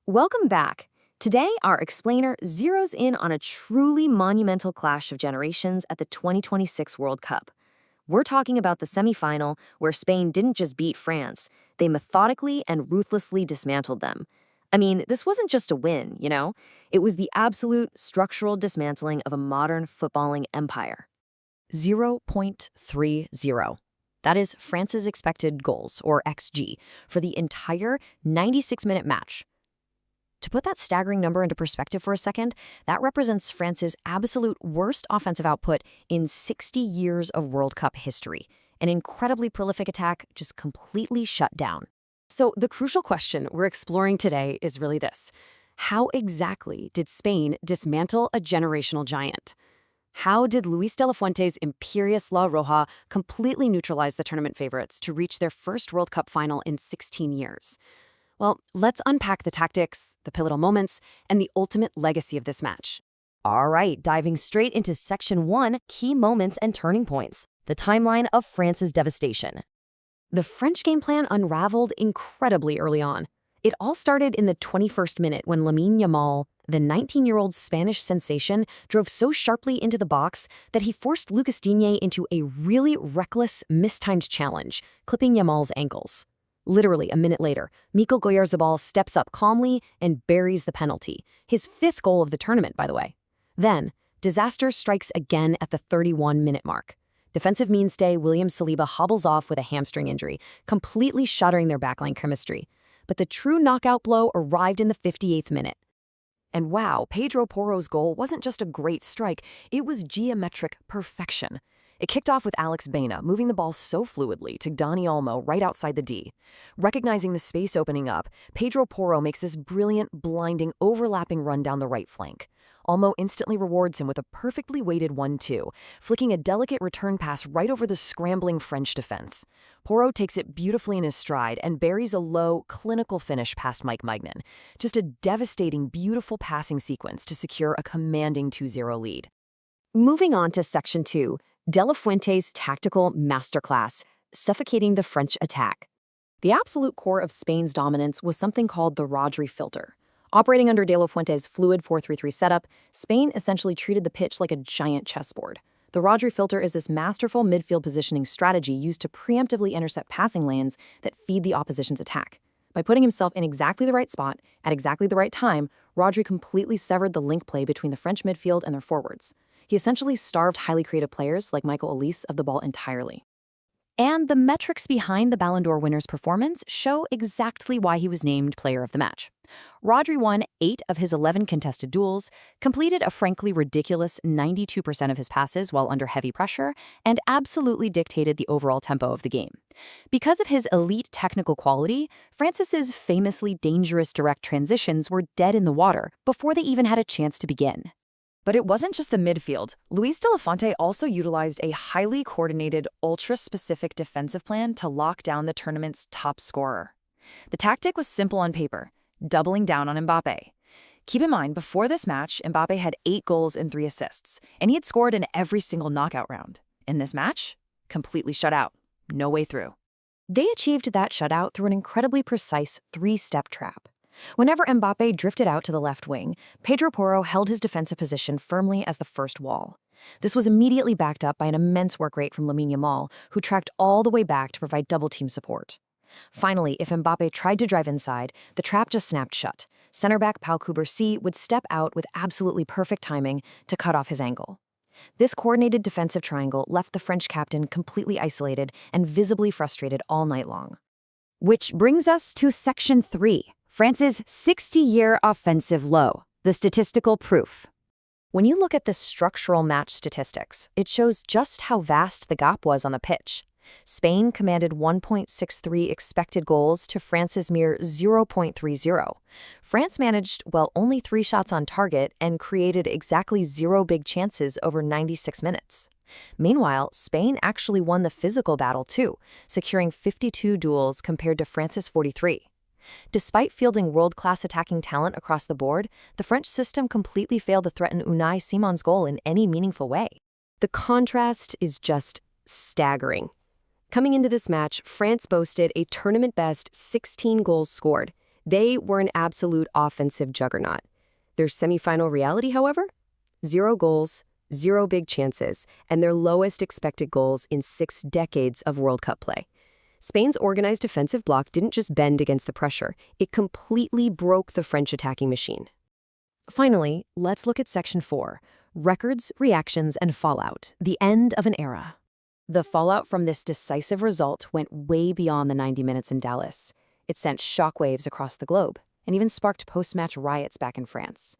Welcome back. Today, our explainer zeroes in on a truly monumental clash of generations at the 2026 World Cup. We're talking about the semifinal where Spain didn't just beat France, they methodically and ruthlessly dismantled them. I mean, this wasn't just a win, you know? It was the absolute structural dismantling of a modern footballing empire. 0.30. That is France's expected goals, or XG, for the entire 96-minute match. To put that staggering number into perspective for a second, that represents France's absolute worst offensive output in 60 years of World Cup history. An incredibly prolific attack just completely shut down. So the crucial question we're exploring today is really this. How exactly did Spain dismantle a generational giant? How did Luis de la Fuente's imperious La Roja completely neutralize the tournament favorites to reach their first World Cup final in 16 years? Well, let's unpack the tactics, the pivotal moments, and the ultimate legacy of this match. All right, diving straight into Section 1, Key Moments and Turning Points, the timeline of France's devastation. The French game plan unraveled incredibly early on. It all started in the 21st minute when Lamine Yamal, the 19-year-old Spanish sensation, drove so sharply into the box that he forced Lucas Digne into a really reckless, mistimed challenge, clipping Yamal's ankles. Literally a minute later, Mikel Oyarzabal steps up calmly and buries the penalty, his fifth goal of the tournament, by the way. Then, disaster strikes again at the 31-minute mark. Defensive mainstay William Saliba hobbles off with a hamstring injury, completely shattering their backline chemistry. But the true knockout blow arrived in the 58th minute. And wow, Pedro Porro's goal wasn't just a great strike, it was geometric perfection. It kicked off with Alex Baena, moving the ball so fluidly to Dani Olmo right outside the D. Recognizing the space opening up, Pedro Porro makes this brilliant, blinding, overlapping run down the right flank. Olmo instantly rewards him with a perfectly weighted 1-2, flicking a delicate return pass right over the scrambling French defense. Porro takes it beautifully in his stride and buries a low, clinical finish past Mike Maignan. Just a devastating, beautiful passing sequence to secure a commanding 2-0 lead. Moving on to Section 2, De La Fuente's tactical masterclass, suffocating the French attack. The absolute core of Spain's dominance was something called the Rodri filter. Operating under De La Fuente's fluid 4-3-3 setup, Spain essentially treated the pitch like a giant chessboard. The Rodri filter is this masterful midfield positioning strategy used to preemptively intercept passing lanes that feed the opposition's attack. By putting himself in exactly the right spot, at exactly the right time, Rodri completely severed the link play between the French midfield and their forwards. He essentially starved highly creative players like Michael Olise of the ball entirely. And the metrics behind the Ballon d'Or winner's performance show exactly why he was named player of the match. Rodri won 8 of his 11 contested duels, completed a frankly ridiculous 92% of his passes while under heavy pressure, and absolutely dictated the overall tempo of the game. Because of his elite technical quality, France's famously dangerous direct transitions were dead in the water before they even had a chance to begin. But it wasn't just the midfield. Luis de la Fuente also utilized a highly coordinated, ultra-specific defensive plan to lock down the tournament's top scorer. The tactic was simple on paper, doubling down on Mbappé. Keep in mind, before this match, Mbappé had 8 goals and 3 assists, and he had scored in every single knockout round. In this match, completely shut out. No way through. They achieved that shutout through an incredibly precise 3-step trap. Whenever Mbappé drifted out to the left wing, Pedro Porro held his defensive position firmly as the first wall. This was immediately backed up by an immense work rate from Lamine Yamal, who tracked all the way back to provide double-team support. Finally, if Mbappé tried to drive inside, the trap just snapped shut. Center back Pau Cubarsí would step out with absolutely perfect timing to cut off his angle. This coordinated defensive triangle left the French captain completely isolated and visibly frustrated all night long. Which brings us to Section 3. France's 60-year offensive low, the statistical proof. When you look at the structural match statistics, it shows just how vast the gap was on the pitch. Spain commanded 1.63 expected goals to France's mere 0.30. France managed, well, only 3 shots on target and created exactly 0 big chances over 96 minutes. Meanwhile, Spain actually won the physical battle too, securing 52 duels compared to France's 43. Despite fielding world-class attacking talent across the board, the French system completely failed to threaten Unai Simon's goal in any meaningful way. The contrast is just staggering. Coming into this match, France boasted a tournament-best 16 goals scored. They were an absolute offensive juggernaut. Their semifinal reality, however? 0 goals, 0 big chances, and their lowest expected goals in 6 decades of World Cup play. Spain's organized defensive block didn't just bend against the pressure, it completely broke the French attacking machine. Finally, let's look at Section 4, Records, Reactions, and Fallout, the end of an era. The fallout from this decisive result went way beyond the 90 minutes in Dallas. It sent shockwaves across the globe, and even sparked post-match riots back in France.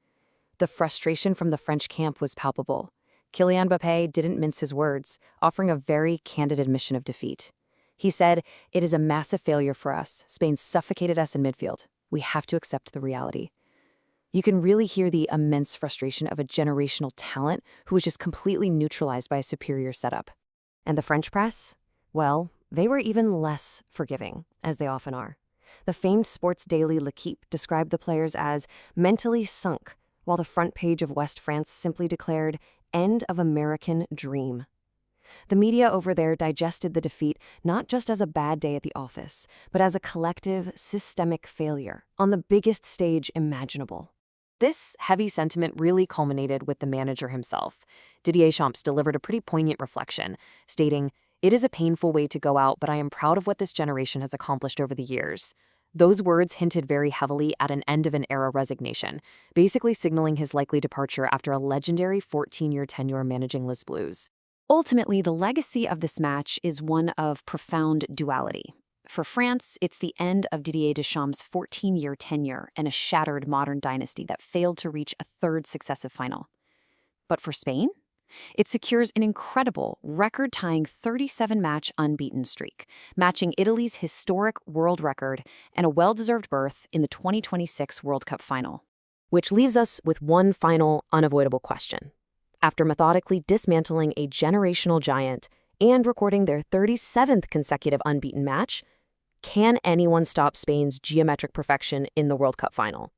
The frustration from the French camp was palpable. Kylian Mbappé didn't mince his words, offering a very candid admission of defeat. He said, "It is a massive failure for us. Spain suffocated us in midfield. We have to accept the reality." You can really hear the immense frustration of a generational talent who was just completely neutralized by a superior setup. And the French press? Well, they were even less forgiving, as they often are. The famed sports daily L'Équipe described the players as mentally sunk, while the front page of West France simply declared, "End of American dream." The media over there digested the defeat not just as a bad day at the office, but as a collective, systemic failure on the biggest stage imaginable. This heavy sentiment really culminated with the manager himself. Didier Deschamps delivered a pretty poignant reflection, stating, "It is a painful way to go out, but I am proud of what this generation has accomplished over the years." Those words hinted very heavily at an end-of-an-era resignation, basically signaling his likely departure after a legendary 14-year tenure managing Les Blues. Ultimately, the legacy of this match is one of profound duality. For France, it's the end of Didier Deschamps' 14-year tenure and a shattered modern dynasty that failed to reach a third successive final. But for Spain, it secures an incredible, record-tying 37-match unbeaten streak, matching Italy's historic world record and a well-deserved berth in the 2026 World Cup final. Which leaves us with one final, unavoidable question. After methodically dismantling a generational giant and recording their 37th consecutive unbeaten match, can anyone stop Spain's geometric perfection in the World Cup final?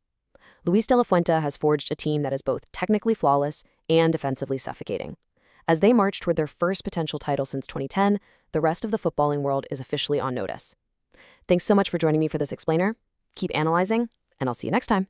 Luis de la Fuente has forged a team that is both technically flawless and defensively suffocating. As they march toward their first potential title since 2010, the rest of the footballing world is officially on notice. Thanks so much for joining me for this explainer. Keep analyzing, and I'll see you next time.